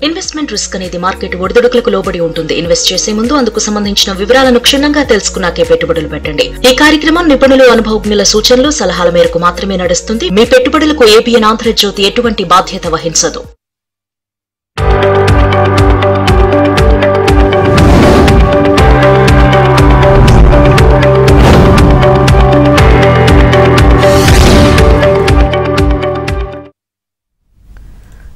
Investment risk అనేది market ఒడిదుడుకులకు లోబడి ఉంటుంది. ఇన్వెస్ట్ చేసే ముందు అందుకు సంబంధించిన వివరాలను క్షుణ్ణంగా తెలుసుకున్నాకే పెట్టుబడులు పెట్టండి. ఈ కార్యక్రమం నిపుణులు, అనుభవజ్ఞుల సూచనలు, సలహాల మేరకు మాత్రమే నడుస్తుంది. మీ పెట్టుబడులకు ఏబిఎన్ ఆంధ్రజ్యోతి ఎటువంటి బాధ్యత వహించదు.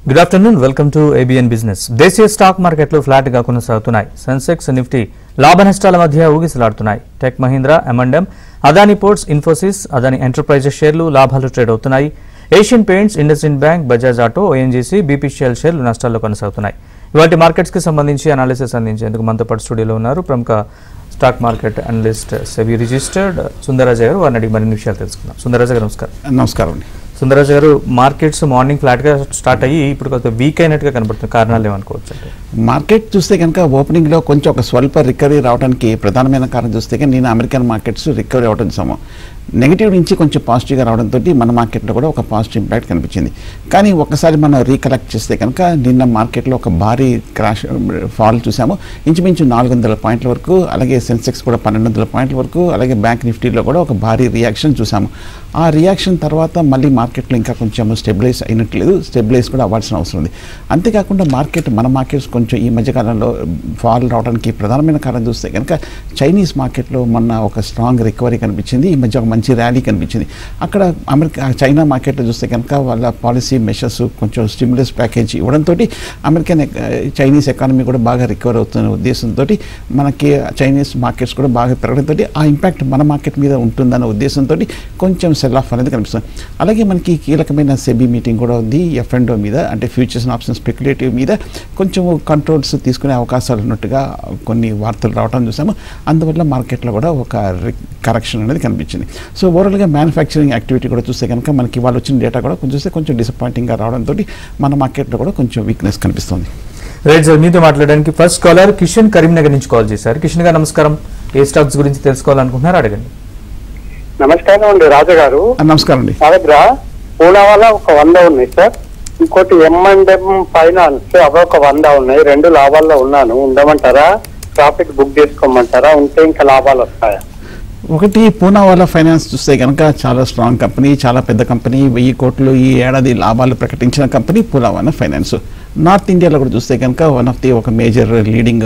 Good afternoon, welcome to ABN business. దేశీయ స్టాక్ మార్కెట్లు ఫ్లాట్ గా కొనసాగుతున్నాయి. సెన్సెక్స్, నిఫ్టీ లాభ నష్టాల మధ్య ఊగిసలాడుతున్నాయి. Tech Mahindra, M&M, Adani ports, Infosys, Adani enterprises షేర్లు లాభాలు ట్రేడ్ అవుతున్నాయి. Asian paints, IndusInd bank, Bajaj auto, ONGC, BPCL షేర్లు నష్టాల్లో కొనసాగుతున్నాయి. ఇవాటి మార్కెట్స్ కి సంబంధించి అనాలిసిస్ అందించేందుకు మనతో పాటు స్టూడియోలో ఉన్నారు ప్రముఖ stock market analyst, SEBI registered Sundararaja గారు. వారిని అడిగి మరిన్ని విషయాలు తెలుసుకుందాం. సుందరరాజ గారు నమస్కారం. నమస్కారం అండి. సుందరరాజ గారు, మార్కెట్స్ మార్నింగ్ ఫ్లాట్ గా స్టార్ట్ అయ్యి ఇప్పుడు కొంత వీక్ అయినట్టుగా కనబడుతుంది. కారణాలు ఏమనుకోవచ్చు అంటే? మార్కెట్ చూస్తే కనుక ఓపెనింగ్ లో కొంచెం ఒక స్వల్ప రికవరీ రావడానికి ప్రధానమైన కారణం చూస్తే కనుక నేను అమెరికన్ మార్కెట్స్ రికవరీ అవడం చూసాము. నెగిటివ్ నుంచి కొంచెం పాజిటివ్గా రావడంతో మన మార్కెట్లో కూడా ఒక పాజిటివ్ ఇంపాక్ట్ కనిపించింది. కానీ ఒకసారి మనం రీకలెక్ట్ చేస్తే కనుక నిన్న మార్కెట్లో ఒక భారీ క్రాష్ ఫాల్ చూసాము. ఇంచుమించు 400 పాయింట్ల వరకు, అలాగే సెన్సెక్స్ కూడా 1200 పాయింట్ల వరకు, అలాగే బ్యాంక్ నిఫ్టీలో కూడా ఒక భారీ రియాక్షన్ చూసాము. ఆ రియాక్షన్ తర్వాత మళ్ళీ మార్కెట్లో ఇంకా కొంచెం స్టెబిలైజ్ అయినట్లేదు, స్టెబిలైజ్ కూడా అవ్వాల్సిన అవసరం ఉంది. అంతేకాకుండా మన మార్కెట్స్ కొంచెం ఈ మధ్యకాలంలో ఫాల్ రావడానికి ప్రధానమైన కారణం చూస్తే కనుక చైనీస్ మార్కెట్లో మొన్న ఒక స్ట్రాంగ్ రికవరీ కనిపించింది. ఈ మధ్య ఒక మంచి ర్యాలీ కనిపించింది. అక్కడ చైనా మార్కెట్లో చూస్తే కనుక వాళ్ళ పాలసీ మెషర్స్ కొంచెం స్టిమ్యులస్ ప్యాకేజ్ ఇవ్వడంతో చైనీస్ ఎకానమీ కూడా బాగా రికవర్ అవుతున్న ఉద్దేశంతో మనకి చైనీస్ మార్కెట్స్ కూడా బాగా పెరగడంతో ఆ ఇంపాక్ట్ మన మార్కెట్ మీద ఉంటుందన్న ఉద్దేశంతో కొంచెం సెల్ ఆఫ్ అనేది కనిపిస్తుంది. అలాగే మనకి కీలకమైన సెబీ మీటింగ్ కూడా ఉంది F&O మీద, అంటే ఫ్యూచర్స్ అండ్ ఆప్షన్స్ స్పెక్యులేటివ్ మీద కొంచెం కంట్రోల్స్ తీసుకునే అవకాశాలు ఉన్నట్టుగా కొన్ని వార్తలు రావడం చూసాము. అందువల్ల మార్కెట్లో కూడా ఒక కరెక్షన్ అనేది కనిపించింది. సో ఓవరాల్గా మ్యానుఫ్యాక్చరింగ్ యాక్టివిటీ కూడా చూస్తే కనుక మనకి వాళ్ళు వచ్చిన డేటా కూడా కొంచెం డిసప్పాయింటింగ్గా రావడంతో మన మార్కెట్లో కూడా కొంచెం వీక్నెస్ కనిపిస్తుంది. రైట్ సార్, మీతో మాట్లాడడానికి ఫస్ట్ కాలర్ కిషన్ కరీంనగర్ నుంచి కాల్ చేశారు. కిషన్ గారు నమస్కారం. ఏ స్టాక్స్ గురించి తెలుసుకోవాలనుకుంటున్నారు అడగండి. నమస్కారం అండి రాజా గారు. నమస్కారం అండి. మా దగ్గర పూనా వల్ల ఒక 100 ఉన్నాయి సార్. ఇంకోటి M&M ఫైనాన్స్ అవి ఒక 100 ఉన్నాయి. 2 లాభాల్లో ఉన్నాను. ఉండమంటారా? ప్రాఫిట్ బుక్ చేసుకోమంటారా? ఉంటే ఇంకా లాభాలు వస్తాయా? ఒకటి పూనావాలా ఫైనాన్స్ చూస్తే కనుక చాలా స్ట్రాంగ్ కంపెనీ, చాలా పెద్ద కంపెనీ, 1000 కోట్లు ఈ ఏడాది లాభాలు ప్రకటించిన కంపెనీ పూనావాలా ఫైనాన్స్. నార్త్ ఇండియాలో కూడా చూస్తే కనుక ఒక major leading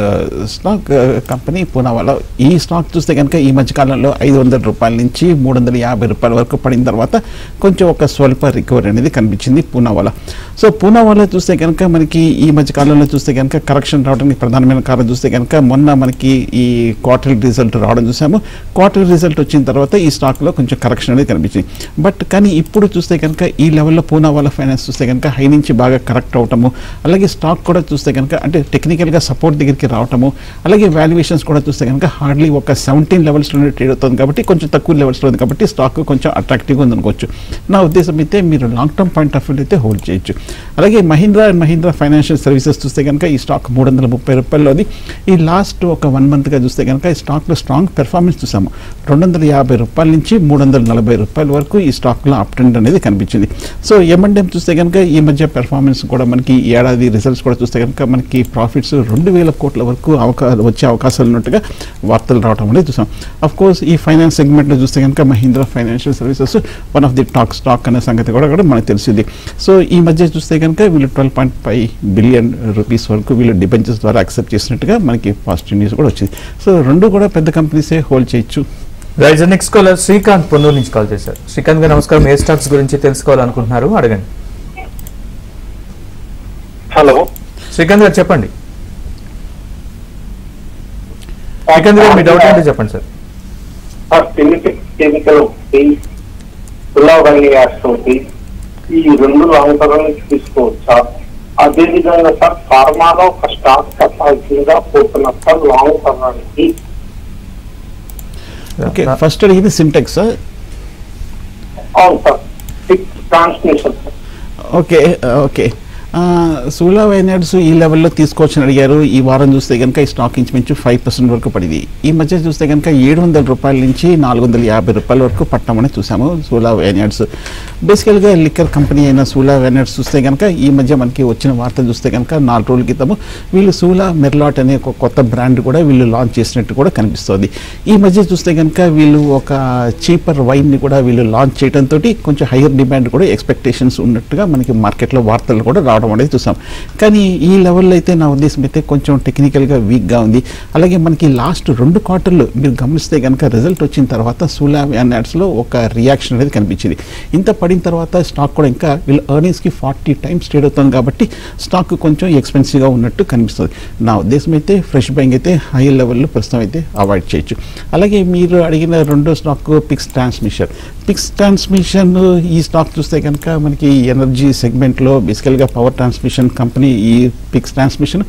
stock company Poonawalla. ఈ స్టాక్ చూస్తే కనుక ఈ మధ్యకాలంలో 500 రూపాయల నుంచి 350 రూపాయల వరకు పడిన తర్వాత కొంచెం ఒక స్వల్ప రికవరీ అనేది కనిపించింది పూనావాలా. సో పూనావాలా చూస్తే కనుక మనకి ఈ మధ్యకాలంలో చూస్తే కనుక కరెక్షన్ రావడానికి ప్రధానమైన కారణం చూస్తే కనుక మొన్న మనకి ఈ క్వార్టర్లీ రిజల్ట్ రావడం చూసాము. క్వార్టర్లీ రిజల్ట్ వచ్చిన తర్వాత ఈ స్టాక్లో కొంచెం కరెక్షన్ అనేది కనిపించింది. కానీ ఇప్పుడు చూస్తే కనుక ఈ లెవెల్లో పూనావాలా ఫైనాన్స్ చూస్తే కనుక హై నుంచి బాగా కరెక్ట్ అవటము, అలాగే స్టాక్ కూడా చూస్తే కనుక అంటే టెక్నికల్గా సపోర్ట్ దగ్గరికి రావటము, అలాగే వాల్యుయేషన్స్ కూడా చూస్తే కనుక హార్డ్లీ ఒక 17 లెవెల్స్లోనే ట్రేడ్ అవుతుంది కాబట్టి కొంచెం తక్కువ లెవెల్స్లో ఉంది కాబట్టి స్టాక్ కొంచెం అట్రాక్టివ్గా ఉందనుకోవచ్చు. నా ఉద్దేశం అయితే మీరు long term point of view అయితే హోల్డ్ చేయొచ్చు. అలాగే మహీంద్రా ఫైనాన్షియల్ సర్వీసెస్ చూస్తే కనుక ఈ స్టాక్ 330 రూపాయల్లోది. ఈ లాస్ట్ ఒక 1 మంత్గా చూస్తే కనుక ఈ స్టాక్లో స్ట్రాంగ్ పెర్ఫార్మెన్స్ చూసాము. 250 రూపాయల నుంచి 340 రూపాయల వరకు ఈ స్టాక్లో అప్ ట్రెండ్ అనేది కనిపించింది. సో M&M చూస్తే కనుక ఈ మధ్య పెర్ఫార్మెన్స్ కూడా మనకి ఏడాది రిజల్ట్స్ కూడా చూస్తే కనుక మనకి ప్రాఫిట్స్ 2000 కోట్ల వరకు వచ్చే అవకాశాలు ఉన్నట్టుగా వార్తలు రావడం అనేది చూసాం. అఫ్ కోర్స్ ఈ ఫైనాన్స్ సెగ్మెంట్లో చూస్తే కనుక Mahindra financial services one of the top stock అనే సంగతి కూడా మనకు తెలిసింది. సో ఈ మధ్య చూస్తే కనుక వీళ్ళు 12.5 బిలియన్ రూపీస్ వరకు వీళ్ళు డిబెంచర్స్ ద్వారా యాక్సెప్ట్ చేసినట్టుగా మనకి పాజిటివ్ న్యూస్ కూడా వచ్చింది. సో 2 కూడా పెద్ద కంపెనీసే హోల్డ్ చేయొచ్చు. Right, next caller Srikanth Ponnur నుంచి కాల్ చేశారు. శ్రీకాంత్ గారు నమస్కారం. ఏ స్టాక్స్ గురించి తెలుసుకోవాలనుకుంటున్నారు అడగండి. హలో శ్రీకాంత్ గారు చెప్పండి. శ్రీకాంత్ గారు మీ డౌట్ ఏంటో చెప్పండి సార్. కెమికల్ ఈ 2 లాంగ్ టర్మ్ తీసుకోవచ్చా? అదేవిధంగా సార్ ఫార్మాలో ఒక స్టాక్ చెప్పాల్సిందిగా పోతున్న సార్ లాంగ్ టర్మ్కి. ఓకే, ఫస్ట్ అడిగింది సింటెక్స్. అవును సార్, ట్రాన్స్మిషన్. ఓకే. సూలా వైనాడ్స్ ఈ లెవెల్లో తీసుకోవచ్చని అడిగారు. ఈ వారం చూస్తే కనుక ఈ స్టాక్ ఇంచుమించు 5% వరకు పడింది. ఈ మధ్య చూస్తే కనుక 700 రూపాయల నుంచి 450 రూపాయల వరకు పట్టమని చూసాము సూలా వైనాడ్స్. బేసికల్గా లిక్కర్ కంపెనీ అయిన సూలా వైనాడ్స్ చూస్తే కనుక ఈ మధ్య మనకి వచ్చిన వార్త చూస్తే కనుక 4 రోజుల క్రితము వీళ్ళు సూలా మెర్లాట్ అనే ఒక కొత్త బ్రాండ్ కూడా వీళ్ళు లాంచ్ చేసినట్టు కూడా కనిపిస్తుంది. ఈ మధ్య చూస్తే కనుక వీళ్ళు ఒక చీపర్ వైన్ని కూడా వీళ్ళు లాంచ్ చేయడంతో కొంచెం హైయర్ డిమాండ్ కూడా ఎక్స్పెక్టేషన్స్ ఉన్నట్టుగా మనకి మార్కెట్లో వార్తలు కూడా రావడం అనేది చూసాం. కానీ ఈ లెవెల్లో అయితే నా ఉద్దేశం అయితే కొంచెం టెక్నికల్గా వీక్గా ఉంది. అలాగే మనకి లాస్ట్ 2 క్వార్టర్లు మీరు గమనిస్తే కనుక రిజల్ట్ వచ్చిన తర్వాత సూలా వైనాడ్స్లో ఒక రియాక్షన్ అనేది కనిపించింది. ఇంత పడిన తర్వాత స్టాక్ కూడా ఇంకా వీళ్ళు ఎర్నింగ్స్కి 40 టైమ్స్ ట్రేడ్ అవుతుంది కాబట్టి స్టాక్ కొంచెం ఎక్స్పెన్సివ్గా ఉన్నట్టు కనిపిస్తుంది. నా ఉద్దేశం అయితే ఫ్రెష్ బయింగ్ అయితే హై లెవెల్లో ప్రస్తుతం అయితే అవాయిడ్ చేయొచ్చు. అలాగే మీరు అడిగిన రెండో స్టాక్ పిక్స్ ట్రాన్స్మిషన్. ఈ స్టాక్ చూస్తే కనుక మనకి ఎనర్జీ సెగ్మెంట్లో బేసికల్గా పవర్ ట్రాన్స్మిషన్ కంపెనీ ఈ పిక్స్ ట్రాన్స్మిషన్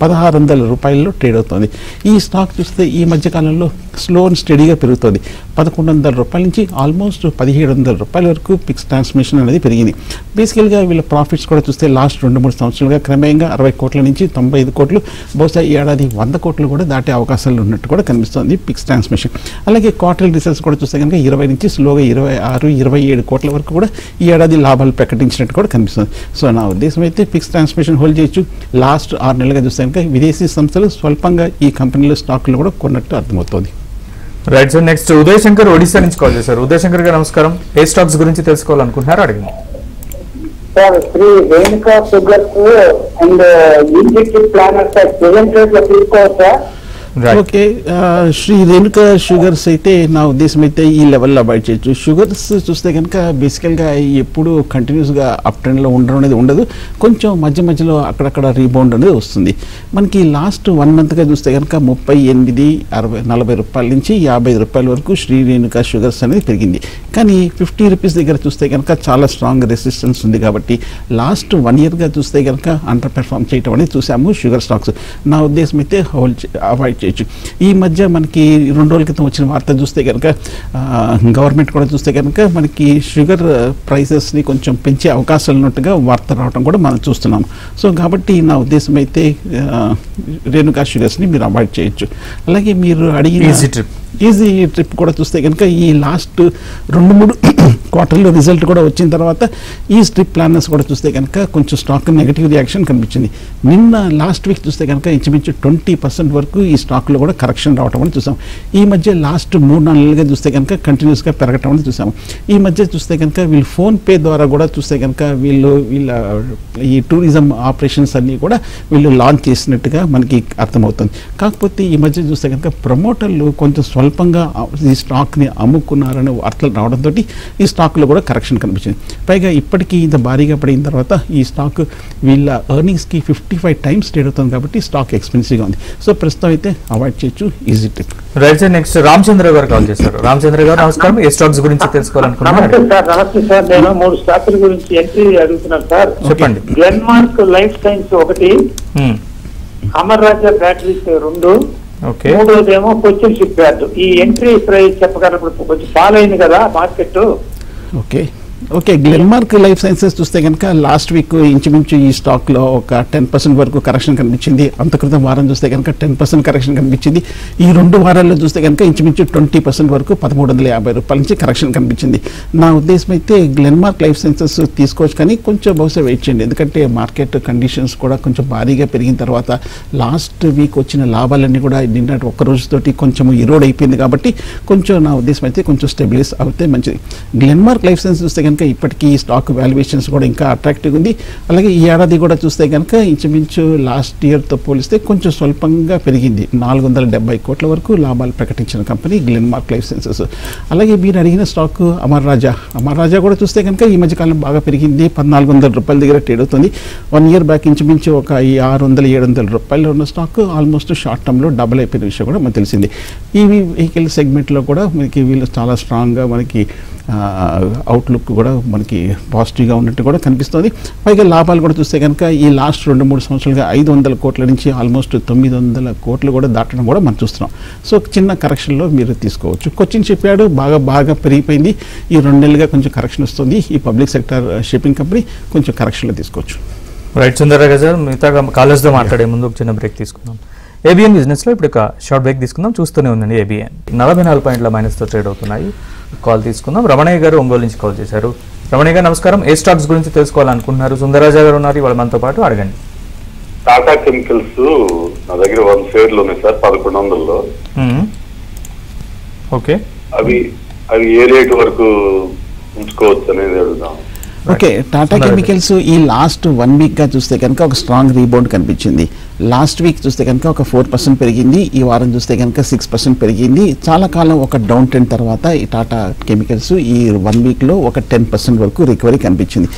1600 రూపాయల్లో ట్రేడ్ అవుతుంది. ఈ స్టాక్ చూస్తే ఈ మధ్యకాలంలో స్లో అండ్ స్టడీగా పెరుగుతుంది. 1100 రూపాయల నుంచి ఆల్మోస్ట్ 1700 రూపాయల వరకు పిక్స్ ట్రాన్స్మిషన్ అనేది పెరిగింది. బేసికల్గా వీళ్ళ ప్రాఫిట్స్ కూడా చూస్తే లాస్ట్ 2-3 సంవత్సరాలుగా క్రమేయంగా 60 కోట్ల నుంచి 95 కోట్లు, బహుశా ఈ ఏడాది 100 కోట్లు కూడా దాటే అవకాశాలు ఉన్నట్టు కూడా కనిపిస్తుంది పిక్స్ ట్రాన్స్మిషన్. అలాగే క్వార్టర్లీ రిజల్ట్స్ కూడా చూస్తే కనుక 20 నుంచి స్లోగా 26-27 కోట్ల వరకు కూడా ఈ ఏడాది లాభాలు ప్రకటించినట్టు కూడా కనిపిస్తుంది. సో నా ఉద్దేశం అయితే పిక్స్ ట్రాన్స్మిషన్ హోల్డ్ చేయొచ్చు. లాస్ట్ 6 నెలలుగా చూస్తే కనుక విదేశీ సంస్థలు స్వల్పంగా ఈ కంపెనీలో స్టాక్లు కూడా కొన్నట్టు అర్థమవుతుంది. Right sir, next Uday Shankar Odisha నుంచి కాల్ చేశారు. ఉదయ్ శంకర్ గారు నమస్కారం. ఏ స్టాక్స్ గురించి తెలుసుకోవాలనుకుంటున్నారు అడిగింది sir. Shri Renuka sugars and EGT planners present rate లో తీసుకోవచ్చా? ఓకే, శ్రీ రేణుకా షుగర్స్ అయితే నా ఉద్దేశం అయితే ఈ లెవెల్లో అవాయిడ్ చేయొచ్చు. షుగర్స్ చూస్తే కనుక బేసికల్గా ఎప్పుడు కంటిన్యూస్గా అప్ ట్రెండ్లో ఉండడం అనేది ఉండదు. కొంచెం మధ్యలో అక్కడక్కడ రీబౌండ్ అనేది వస్తుంది. మనకి లాస్ట్ 1 మంత్గా చూస్తే కనుక 38-40 రూపాయల నుంచి 55 రూపాయల వరకు శ్రీ రేణుకా షుగర్స్ అనేది పెరిగింది. కానీ 50 రూపీస్ దగ్గర చూస్తే కనుక చాలా స్ట్రాంగ్ రెసిస్టెన్స్ ఉంది కాబట్టి లాస్ట్ 1 ఇయర్గా చూస్తే కనుక అండర్ పెర్ఫార్మ్ చేయడం అనేది చూసాము షుగర్ స్టాక్స్. నా ఉద్దేశం అయితే అవాయిడ్ చేయొచ్చు. ఈ మధ్య మనకి 2 రోజుల క్రితం వచ్చిన వార్త చూస్తే కనుక గవర్నమెంట్ కూడా చూస్తే కనుక మనకి షుగర్ ప్రైసెస్ని కొంచెం పెంచే అవకాశాలు ఉన్నట్టుగా వార్త రావడం కూడా మనం చూస్తున్నాము. సో కాబట్టి నా ఉద్దేశం అయితే రేణుకా షుగర్స్ని మీరు అవాయిడ్ చేయొచ్చు. అలాగే మీరు అడిగిన ఈజీ ట్రిప్ కూడా చూస్తే కనుక ఈ లాస్ట్ 2-3 క్వార్టర్లో రిజల్ట్ కూడా వచ్చిన తర్వాత ఈ స్ట్రిప్ ప్లానర్స్ కూడా చూస్తే కనుక కొంచెం స్టాక్ నెగిటివ్ రియాక్షన్ కనిపించింది. నిన్న లాస్ట్ వీక్ చూస్తే కనుక ఇంచుమించు 20% వరకు ఈ స్టాక్లో కూడా కరెక్షన్ రావడం అని చూసాం. ఈ మధ్య లాస్ట్ 3-4 నెలలుగా చూస్తే కనుక కంటిన్యూస్గా పెరగటం అని చూసాము. ఈ మధ్య చూస్తే కనుక వీళ్ళు ఫోన్పే ద్వారా కూడా చూస్తే కనుక వీళ్ళ ఈ టూరిజం ఆపరేషన్స్ అన్నీ కూడా వీళ్ళు లాంచ్ చేసినట్టుగా మనకి అర్థమవుతుంది. కాకపోతే ఈ మధ్య చూస్తే కనుక ప్రమోటర్లు కొంచెం స్వల్పంగా ఈ స్టాక్ని అమ్ముకున్నారనే వార్తలు రావడంతో ఈ స్టాక్లో కూడా కరెక్షన్ కనిపించింది. పైగా ఇప్పటికీ ఇంత భారీగా పడిన తర్వాత ఈ స్టాక్ వీళ్ళ ఎర్నింగ్స్కి 55 టైమ్స్ ట్రేడ్ అవుతుంది కాబట్టి స్టాక్ ఎక్స్పెన్సివ్గా ఉంది. సో ప్రస్తుతం అయితే అవాయిడ్ చేయొచ్చు easy trip. Right sir, next Ramachandra గారు కాల్ చేశారు. రామచంద్ర గారు నమస్కారం. ఏ స్టాక్స్ గురించి తెలుసుకోవాలనుకున్నారు? నమస్తే సార్, నేను 3 స్టాక్ల గురించి ఎంట్రీ అడుగుతున్నాను సార్. చెప్పండి. గ్లెన్మార్క్ లైఫ్ సైన్స్ 1, అమర్ రాజా బ్యాటరీస్ 2, మూడోదేమో కొచ్చిన్ షిప్ యార్డ్. ఈ ఎంట్రీ ప్రైస్ చెప్పగలరు, కొంచెం ఫాలో అయింది కదా market. Okay, Glenmark life sciences చూస్తే కనుక లాస్ట్ వీక్ ఇంచుమించు ఈ స్టాక్లో ఒక 10% వరకు కరెక్షన్ కనిపించింది. అంత క్రితం వారం చూస్తే కనుక 10% కరెక్షన్ కనిపించింది. ఈ 2 వారాల్లో చూస్తే కనుక ఇంచుమించు 20% వరకు 1350 రూపాయల నుంచి కరెక్షన్ కనిపించింది. నా ఉద్దేశం అయితే గ్లెన్మార్క్ లైఫ్ సైన్సెస్ తీసుకోవచ్చు, కానీ కొంచెం బహుశా వెయిట్ చేయండి. ఎందుకంటే మార్కెట్ కండిషన్స్ కూడా కొంచెం భారీగా పెరిగిన తర్వాత లాస్ట్ వీక్ వచ్చిన లాభాలన్నీ కూడా నిన్నటి ఒక్క రోజుతోటి కొంచెం ఇరోడ్ అయిపోయింది కాబట్టి కొంచెం నా ఉద్దేశం అయితే కొంచెం స్టెబిలైజ్ అవుతే మంచిది. గ్లెన్మార్క్ లైఫ్ సైన్స్ చూస్తే కనుక ఇప్పటికీ స్టాక్ వాల్యుయేషన్స్ కూడా ఇంకా అట్రాక్టివ్గా ఉంది. అలాగే ఈ ఏడాది కూడా చూస్తే కనుక ఇంచుమించు లాస్ట్ ఇయర్తో పోలిస్తే కొంచెం స్వల్పంగా పెరిగింది. 470 కోట్ల వరకు లాభాలు ప్రకటించిన కంపెనీ గ్లెన్మార్క్ లైఫ్ సైన్సెస్. అలాగే మీరు అడిగిన స్టాక్ అమర్ రాజా కూడా చూస్తే కనుక ఈ మధ్యకాలం బాగా పెరిగింది. 1400 రూపాయల దగ్గర ట్రేడ్ అవుతుంది. 1 ఇయర్ బ్యాక్ ఇంచుమించు ఒక 600-700 రూపాయలు ఉన్న స్టాక్ ఆల్మోస్ట్ షార్ట్ టర్మ్లో డబుల్ అయిపోయిన విషయం కూడా మనకు తెలిసింది. ఈవీ వెహికల్ సెగ్మెంట్లో కూడా మనకి వీళ్ళు చాలా స్ట్రాంగ్గా మనకి అవుట్లుక్ కూడా మనకి పాజిటివ్గా ఉన్నట్టు కూడా కనిపిస్తుంది. పైగా లాభాలు కూడా చూస్తే కనుక ఈ లాస్ట్ 2-3 సంవత్సరాలుగా 500 కోట్ల నుంచి ఆల్మోస్ట్ 900 కోట్లు కూడా దాటడం కూడా మనం చూస్తున్నాం. సో చిన్న కరెక్షన్లో మీరు తీసుకోవచ్చు. కొచ్చిన్ షిప్ యార్డ్ బాగా పెరిగిపోయింది. ఈ 2 నెలలుగా కొంచెం కరెక్షన్ వస్తుంది. ఈ పబ్లిక్ సెక్టర్ షిప్పింగ్ కంపెనీ కొంచెం కరెక్షన్లో తీసుకోవచ్చు. రైట్ సుందరరావు సార్, మిగతా కాలర్స్తో మాట్లాడే ముందు ఒక చిన్న బ్రేక్ తీసుకుందాం. ఏబిఎన్ బిజినెస్లో ఇప్పుడు ఒక షార్ట్ బ్రేక్ తీసుకుందాం. చూస్తూనే ఉందండి ఏబిఎన్. 44 పాయింట్ల మైనస్తో ట్రేడ్ అవుతున్నాయి. కాల్ తీసుకుందాం. రమణయ్య గారు ఒంగోలు నుంచి కాల్ చేశారు. రమణయ్య గారు నమస్కారం. ఏ స్టాక్స్ గురించి తెలుసుకోవాలనుకుంటున్నారు? సుందరరాజా గారు ఉన్నారు ఇవాళ మనతో పాటు, అడగండి. టాటా కెమికల్స్ నా దగ్గర 1 షేర్లు ఉన్నాయి సార్, 1100లో. ఓకే, అవి ఏ రేటు వరకు ఉంచుకోవచ్చు అనేది అడుగుదాం. ఓకే, టాటా కెమికల్స్ ఈ లాస్ట్ 1 వీక్గా చూస్తే కనుక ఒక స్ట్రాంగ్ రీబౌండ్ కనిపించింది. లాస్ట్ వీక్ చూస్తే కనుక ఒక 4% పెరిగింది. ఈ వారం చూస్తే కనుక 6% పెరిగింది. చాలా కాలం ఒక డౌన్ ట్రెండ్ తర్వాత ఈ టాటా కెమికల్స్ ఈ 1 వీక్లో ఒక 10% వరకు రికవరీ కనిపించింది.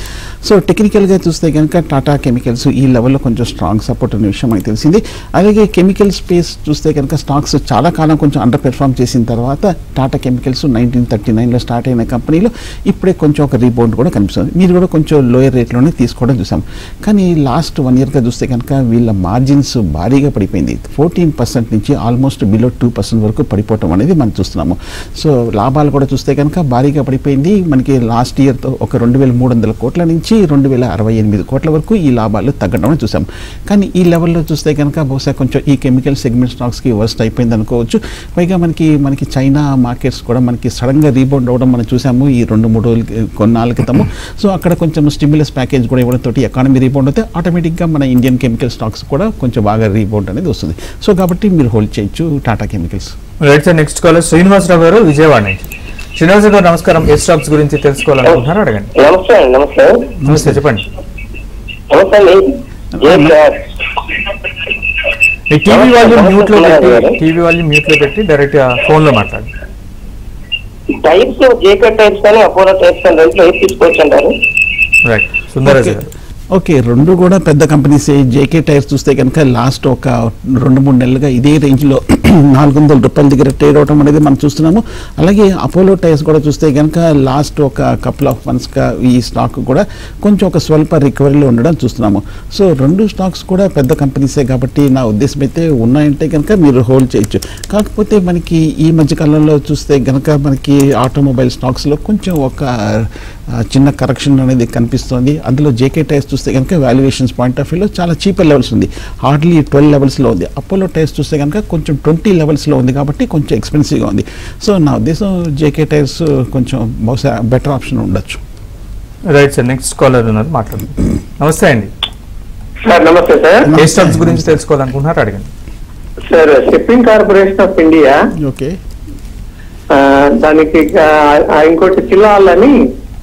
సో టెక్నికల్గా చూస్తే కనుక టాటా కెమికల్స్ ఈ లెవెల్లో కొంచెం స్ట్రాంగ్ సపోర్ట్ అనే విషయం మనకు తెలిసింది. అలాగే కెమికల్ స్పేస్ చూస్తే కనుక స్టాక్స్ చాలా కాలం కొంచెం అండర్ పెర్ఫార్మ్ చేసిన తర్వాత టాటా కెమికల్స్ 1939లో స్టార్ట్ అయిన కంపెనీలో ఇప్పుడే కొంచెం ఒక రీబౌండ్ కూడా కనిపిస్తుంది. మీరు కూడా కొంచెం లోయర్ రేట్లోనే తీసుకోవడం చూసాం. కానీ లాస్ట్ 1 ఇయర్గా చూస్తే కనుక వీళ్ళ మార్జిన్స్ భారీగా పడిపోయింది. 14% నుంచి ఆల్మోస్ట్ బిలో 2% వరకు పడిపోవటం అనేది మనం చూస్తున్నాము. సో లాభాలు కూడా చూస్తే కనుక భారీగా పడిపోయింది. మనకి లాస్ట్ ఇయర్తో ఒక 2300 కోట్ల నుంచి 2068 కోట్ల వరకు ఈ లాభాలు తగ్గడం చూసాం. కానీ ఈ లెవెల్లో చూస్తే కనుక బహుశా కొంచెం ఈ కెమికల్ సెగ్మెంట్ స్టాక్స్కి వర్స్ట్ అయిపోయింది అనుకోవచ్చు. పైగా మనకి చైనా మార్కెట్స్ కూడా మనకి సడన్గా రీబౌండ్ అవ్వడం మనం చూసాము ఈ 2-3 రోజులు కొన్నాళ్ళ క్రితము. సో అక్కడ కొంచెం స్టిమ్యులస్ ప్యాకేజ్ కూడా ఇవ్వడంతో ఎకానమీ రీబౌండ్ అయితే ఆటోమేటిక్గా మన ఇండియన్ కెమికల్ స్టాక్స్ కూడా కొంచెం బాగా రీబౌండ్ అనేది వస్తుంది. సో కాబట్టి మీరు హోల్డ్ చేయొచ్చు Tata chemicals. Right sir, next caller Srinivasarao గారు విజయవాడ నుంచి. శ్రీనివాసరావు గారు నమస్కారం. ఏ స్టాక్స్ గురించి తెలుసుకోవాలనుకుంటున్నారు? అడగండి. నమస్తే, చెప్పండి. మీ టీవీ వాల్యూమ్ మ్యూట్ లో పెట్టి డైరెక్ట్ ఫోన్ లో మాట్లాడండి. టైప్స్ జేకే టైప్స్ కానీ అపోలో టైప్స్ కానీ రెంట్లో ఏది తీసుకోవచ్చు అంటారు? రైట్, సుందరరాజు గారు. ఓకే, రెండు కూడా పెద్ద కంపెనీసే. జేకే టైర్స్ చూస్తే కనుక లాస్ట్ ఒక 2-3 నెలలుగా ఇదే రేంజ్లో 400 రూపాయల దగ్గర ట్రేడ్ అవడం అనేది మనం చూస్తున్నాము. అలాగే అపోలో టైర్స్ కూడా చూస్తే కనుక లాస్ట్ ఒక కపుల్ ఆఫ్ మంత్స్గా ఈ స్టాక్ కూడా కొంచెం ఒక స్వల్ప రికవరీలో ఉండడం చూస్తున్నాము. సో 2 స్టాక్స్ కూడా పెద్ద కంపెనీసే కాబట్టి నా ఉద్దేశం అయితే ఉన్నాయంటే కనుక మీరు హోల్డ్ చేయొచ్చు. కాకపోతే మనకి ఈ మధ్యకాలంలో చూస్తే కనుక మనకి ఆటోమొబైల్ స్టాక్స్లో కొంచెం ఒక చిన్న కరెక్షన్ అనేది కనిపిస్తుంది. అందులో జేకే టైర్స్ చూస్తే కనుక వాల్యుయేషన్స్ పాయింట్ ఆఫ్ వ్యూలో చాలా చీపర్ లెవెల్స్ ఉంది. హార్డ్లీ 12 లెవెల్స్లో ఉంది. అపోలో టైర్స్ చూస్తే కనుక కొంచెం 20 లెవెల్స్లో ఉంది కాబట్టి కొంచెం ఎక్స్పెన్సివ్గా ఉంది. సో నా ఉద్దేశం జేకే టైర్స్ కొంచెం బహుశా బెటర్ ఆప్షన్ ఉండొచ్చు. రైట్ సార్, నెక్స్ట్ కాలర్ ఉన్నారు, మాట్లాడండి. నమస్తే అండి సార్. నమస్తే సార్. ఏ స్టాక్స్ గురించి తెలుసుకోవాలనుకుంటున్నారు? అడగండి. Sir, shipping corporation of India, okay, దానికి ఇంకోటి చిల్లాలని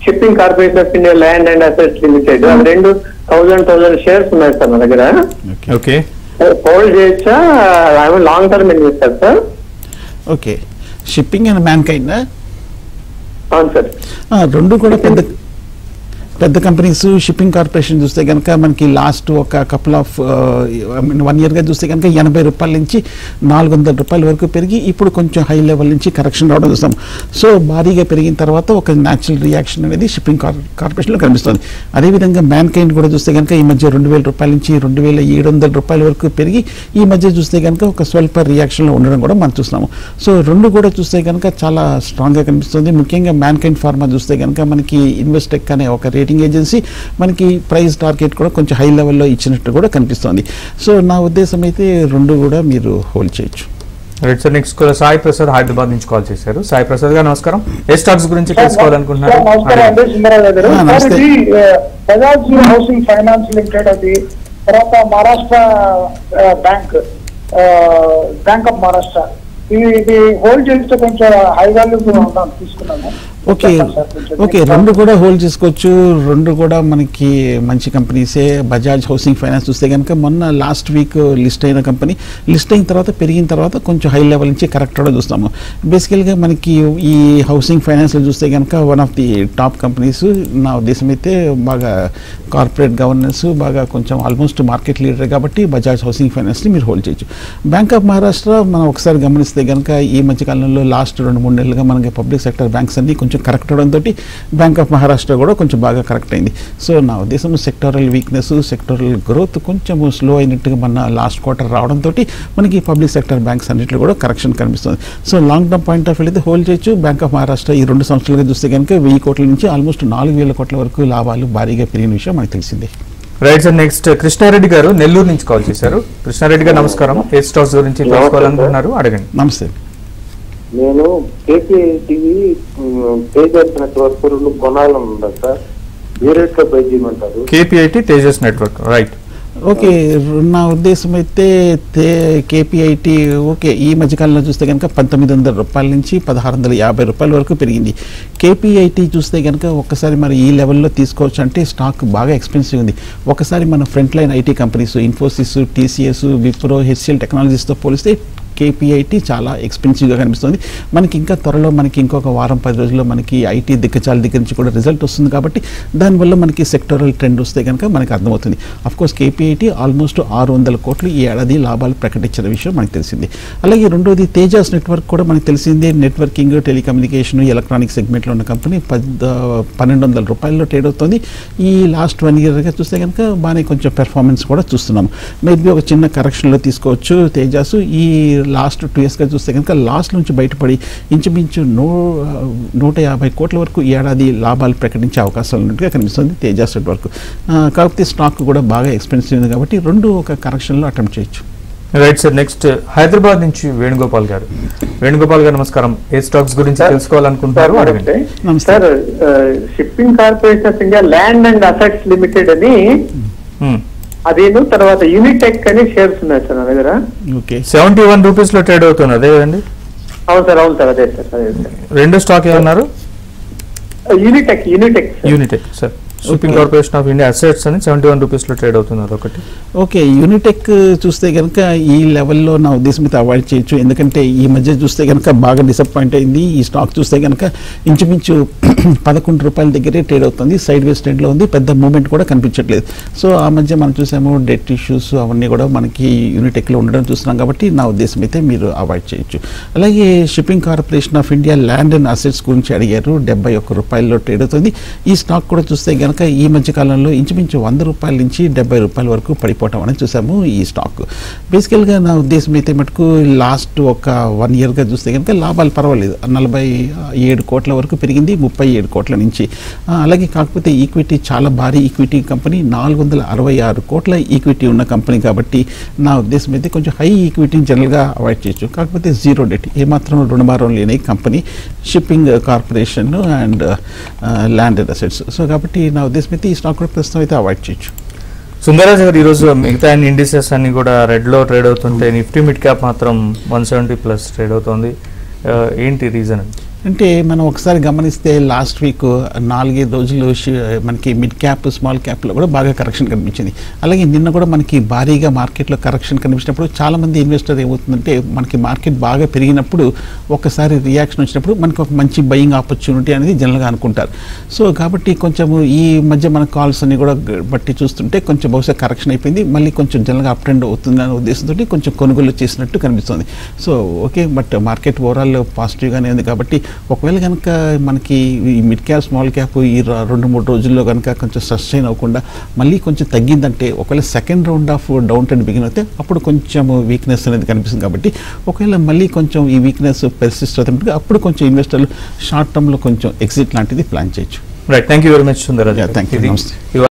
shipping corporation of India land and assets limited, అది 1000 షేర్స్ ఉన్నాయి సార్ నా దగ్గర. ఓకే, హోల్డ్ చేయొచ్చా? Long term investor sir. Okay, shipping and Mankind అవును సార్. రెండు కూడా పెద్ద కంపెనీస్. షిప్పింగ్ కార్పొరేషన్ చూస్తే కనుక మనకి లాస్ట్ ఒక కపుల్ ఆఫ్ 1 ఇయర్గా చూస్తే కనుక 80 రూపాయల నుంచి 400 రూపాయల వరకు పెరిగి ఇప్పుడు కొంచెం హై లెవెల్ నుంచి కరెక్షన్ రావడం చూస్తాం. సో భారీగా పెరిగిన తర్వాత ఒక న్యాచురల్ రియాక్షన్ అనేది షిప్పింగ్ కార్పొరేషన్లో కనిపిస్తుంది. అదేవిధంగా మ్యాన్కైండ్ కూడా చూస్తే కనుక ఈ మధ్య 2000 రూపాయల నుంచి 2700 రూపాయల వరకు పెరిగి ఈ మధ్య చూస్తే కనుక ఒక స్వల్ప రియాక్షన్లో ఉండడం కూడా మనం చూస్తున్నాము. సో 2 కూడా చూస్తే కనుక చాలా స్ట్రాంగ్గా కనిపిస్తుంది. ముఖ్యంగా మ్యాన్కైండ్ ఫార్మా చూస్తే కనుక మనకి ఇన్వెస్టెక్ అనే ఒక రేటింగ్ ఏజెన్సీ మనకి ప్రైస్ టార్గెట్ కూడా కొంచెం హై లెవెల్లో ఇచ్చినట్టు కూడా కనిపిస్తుంది. సో నా ఉద్దేశం అయితే 2 కూడా మీరు హోల్డ్ చేయొచ్చు. Right sir, next call Sai Prasad Hyderabad నుంచి కాల్ చేశారు. సాయి ప్రసాద్ గారు నమస్కారం. ఏ స్టాక్స్ గురించి తెలుసుకోవాలనుకుంటున్నారు? నమస్కారం అండి సుందరరావు గారు. బజాజ్ హౌసింగ్ ఫైనాన్స్ లిమిటెడ్, అది తర్వాత మహారాష్ట్ర బ్యాంక్ ఆఫ్ మహారాష్ట్ర, ఇది హోల్డ్ చేస్తే కొంచెం హై వాల్యూ తీసుకున్నాము. ఓకే, 2 కూడా హోల్డ్ చేసుకోవచ్చు. 2 కూడా మనకి మంచి కంపెనీసే. బజాజ్ హౌసింగ్ ఫైనాన్స్ చూస్తే కనుక మొన్న లాస్ట్ వీక్ లిస్ట్ అయిన కంపెనీ. లిస్ట్ అయిన తర్వాత పెరిగిన తర్వాత కొంచెం హై లెవెల్ నుంచి కరెక్ట్ కూడా చూస్తాము. బేసికల్గా మనకి ఈ హౌసింగ్ ఫైనాన్స్లో చూస్తే కనుక one of the top companies. నా ఉద్దేశం అయితే బాగా కార్పొరేట్ గవర్నెన్స్, బాగా కొంచెం ఆల్మోస్ట్ మార్కెట్ లీడర్ కాబట్టి బజాజ్ హౌసింగ్ ఫైనాన్స్ని మీరు హోల్డ్ చేయొచ్చు. బ్యాంక్ ఆఫ్ మహారాష్ట్ర మనం ఒకసారి గమనిస్తే కనుక ఈ మధ్యకాలంలో లాస్ట్ 2-3 నెలలుగా మనకి పబ్లిక్ సెక్టర్ బ్యాంక్స్ అన్ని కొంచెం కరెక్ట్ అవడంతో బ్యాంక్ ఆఫ్ మహారాష్ట్ర కూడా కొంచెం బాగా కరెక్ట్ అయింది. సో నా ఉద్దేశం సెక్టరల్ వీక్నెస్, సెక్టరల్ గ్రోత్ కొంచెం స్లో అయినట్టుగా మన లాస్ట్ క్వార్టర్ రావడంతో మనకి పబ్లిక్ సెక్టర్ బ్యాంక్స్ అన్నింటిలో కూడా కరెక్షన్ కనిపిస్తుంది. So long term point of view అయితే హోల్డ్ చేయొచ్చు. బ్యాంక్ ఆఫ్ మహారాష్ట్ర ఈ 2 సంవత్సరాలుగా చూస్తే కనుక 1000 కోట్ల నుంచి ఆల్మోస్ట్ 4000 కోట్ల వరకు లాభాలు భారీగా పెరిగిన విషయం మనకు తెలిసిందే. రైట్ సార్, నెక్స్ట్ కృష్ణారెడ్డి గారు నెల్లూరు నుంచి కాల్ చేశారు. కృష్ణారెడ్డి గారు నమస్కారం. ఏ స్టాక్స్ గురించి తెలుసుకోవాలనుకుంటున్నారు అడగండి. నమస్తే. నేను కేపీఐటీవీ తేజస్ నెట్వర్క్ రెండు కొనాలనుందా సార్, ఏ రేట్ లో బై చేయమంటారు? KPIT Tejas network, right. Okay, నా ఉద్దేశం అయితే కేపీఐటీ ఓకే ఈ మధ్యకాలంలో చూస్తే కనుక 1900 రూపాయల నుంచి 1650 రూపాయల వరకు పెరిగింది. కేపీఐటీ చూస్తే కనుక ఒక్కసారి మరి ఈ లెవెల్లో తీసుకోవచ్చు అంటే స్టాక్ బాగా ఎక్స్పెన్సివ్ ఉంది. ఒకసారి మన front line IT companies Infosys, TCS, Wipro, HCL టెక్నాలజీస్తో పోలిస్తే కేపీఐటీ చాలా ఎక్స్పెన్సివ్గా కనిపిస్తుంది. మనకి ఇంకా త్వరలో మనకి ఇంకొక వారం 10 రోజుల్లో మనకి ఐటీ దిగ్గజాల దగ్గర నుంచి కూడా రిజల్ట్ వస్తుంది కాబట్టి దానివల్ల మనకి సెక్టరల్ ట్రెండ్ వస్తే కనుక మనకి అర్థమవుతుంది. అఫ్కోర్స్ కేపీఐటీ ఆల్మోస్ట్ 600 కోట్లు ఈ ఏడాది లాభాలు ప్రకటించిన విషయం మనకు తెలిసింది. అలాగే రెండోది తేజస్ నెట్వర్క్ కూడా మనకు తెలిసిందే. నెట్వర్కింగ్, టెలికమ్యూనికేషన్, ఎలక్ట్రానిక్ సెగ్మెంట్లో ఉన్న కంపెనీ 1200 రూపాయల్లో ట్రేడ్ అవుతుంది. ఈ లాస్ట్ 1 ఇయర్గా చూస్తే కనుక బాగానే కొంచెం పెర్ఫార్మెన్స్ కూడా చూస్తున్నాం. మేబీ ఒక చిన్న కరెక్షన్లో తీసుకోవచ్చు తేజస్. ఈ లాస్ట్ 2 ఇయర్స్గా చూస్తే కనుక లాస్ట్ నుంచి బయటపడి ఇంచుమించు 150 కోట్ల వరకు ఏడాది లాభాలు ప్రకటించే అవకాశాలు ఉన్నట్టుగా కనిపిస్తుంది తేజస్ నెట్వర్క్. కాకపోతే స్టాక్ కూడా బాగా ఎక్స్పెన్సివ్ ఉంది కాబట్టి రెండు ఒక కరెక్షన్లో అటెంప్ట్ చేయొచ్చు. రైట్ సార్, నెక్స్ట్ హైదరాబాద్ నుంచి వేణుగోపాల్ గారు. వేణుగోపాల్ గారు నమస్కారం. ఏ స్టాక్స్ గురించి తెలుసుకోవాలనుకుంటారు అడగండి. Sir, shipping corporation of India land and assets limited అని అదేను, తర్వాత యూనిటెక్ అని షేర్స్ ఉన్నాయి సార్ నా దగ్గర. 71 రూపీస్ లో ట్రేడ్ అవుతుంది అదే అండి? అవును సార్, అవును సార్, అదే సార్, అదే సార్. రెండు స్టాక్ ఏమన్నారు? Unitech sir. Shipping corporation of India assets అని 71 రూపీస్ లో ట్రేడ్ అవుతుంది అదొకటి. ఓకే, యూనిటెక్ చూస్తే కనుక ఈ లెవెల్లో నా ఉద్దేశం అయితే అవాయిడ్ చేయొచ్చు. ఎందుకంటే ఈ మధ్య చూస్తే కనుక బాగా డిసప్పాయింట్ అయింది. ఈ స్టాక్ చూస్తే కనుక ఇంచుమించు 11 రూపాయల దగ్గరే ట్రేడ్ అవుతుంది. సైడ్ వేస్ ట్రెండ్లో ఉంది, పెద్ద మూవ్మెంట్ కూడా కనిపించట్లేదు. సో ఆ మధ్య మనం చూసాము డెట్ ఇష్యూస్ అవన్నీ కూడా మనకి యూనిటెక్లో ఉండడం చూస్తున్నాం కాబట్టి నా ఉద్దేశం అయితే మీరు అవాయిడ్ చేయొచ్చు. అలాగే shipping corporation of India land and assets గురించి అడిగారు. 71 రూపాయల్లో ట్రేడ్ అవుతుంది. ఈ స్టాక్ కూడా చూస్తే కనుక ఈ మధ్య కాలంలో ఇంచుమించు 100 రూపాయల నుంచి 70 రూపాయల వరకు పడిపోవటం అనేది చూసాము ఈ స్టాక్. బేసికల్గా నా ఉద్దేశం అయితే మటుకు లాస్ట్ ఒక 1 ఇయర్గా చూస్తే కనుక లాభాలు పర్వాలేదు. 47 కోట్ల వరకు పెరిగింది 37 కోట్ల నుంచి. అలాగే కాకపోతే ఈక్విటీ చాలా భారీ ఈక్విటీ కంపెనీ, 466 కోట్ల ఈక్విటీ ఉన్న కంపెనీ కాబట్టి నా ఉద్దేశం అయితే కొంచెం హై ఈక్విటీని జనరల్గా అవాయిడ్ చేయొచ్చు. కాకపోతే జీరో డెట్, ఏమాత్రం రుణభారం లేని company shipping corporation and land and assets. So కాబట్టి నా ఉద్దేశం అయితే ఈ స్టాక్ కూడా ప్రస్తుతం అయితే అవాయిడ్ చేయొచ్చు. సుందరరాజ్ గారు, ఈరోజు మిగతా ఇండిసెస్ అన్ని కూడా రెడ్లో ట్రేడ్ అవుతుంటే నిఫ్టీ మిడ్ క్యాప్ మాత్రం 170+ ట్రేడ్ అవుతుంది. ఏంటి రీజన్? అంటే మనం ఒకసారి గమనిస్తే లాస్ట్ వీక్ 4-5 రోజులు మనకి మిడ్ క్యాప్, స్మాల్ క్యాప్లో కూడా బాగా కరెక్షన్ కనిపించింది. అలాగే నిన్న కూడా మనకి భారీగా మార్కెట్లో కరెక్షన్ కనిపించినప్పుడు చాలామంది ఇన్వెస్టర్ ఏమవుతుందంటే మనకి మార్కెట్ బాగా పెరిగినప్పుడు ఒకసారి రియాక్షన్ వచ్చినప్పుడు మనకు ఒక మంచి బయింగ్ ఆపర్చునిటీ అనేది జనరల్గా అనుకుంటారు. సో కాబట్టి కొంచెము ఈ మధ్య మన కాల్స్ అన్ని కూడా బట్టి చూస్తుంటే కొంచెం బహుశా కరెక్షన్ అయిపోయింది, మళ్ళీ కొంచెం జనరల్గా అప్ ట్రెండ్ అవుతుందనే ఉద్దేశంతో కొంచెం కొనుగోలు చేసినట్టు కనిపిస్తుంది. So okay, but market overall పాజిటివ్గానే ఉంది కాబట్టి ఒకవేళ కనుక మనకి ఈ మిడ్ క్యాప్, స్మాల్ క్యాప్ ఈ 2-3 రోజుల్లో కనుక కొంచెం సస్టైన్ అవ్వకుండా మళ్ళీ కొంచెం తగ్గిందంటే ఒకవేళ second round of down trend begin అయితే అప్పుడు కొంచెం వీక్నెస్ అనేది కనిపిస్తుంది. కాబట్టి ఒకవేళ మళ్ళీ కొంచెం ఈ వీక్నెస్ పెర్సిస్ట్ అవుతుంటే అప్పుడు కొంచెం ఇన్వెస్టర్లు షార్ట్ టర్మ్లో కొంచెం ఎగ్జిట్ లాంటిది ప్లాన్ చేయొచ్చు. Right, thank you very much Sundararaj. Thank you, నమస్తే.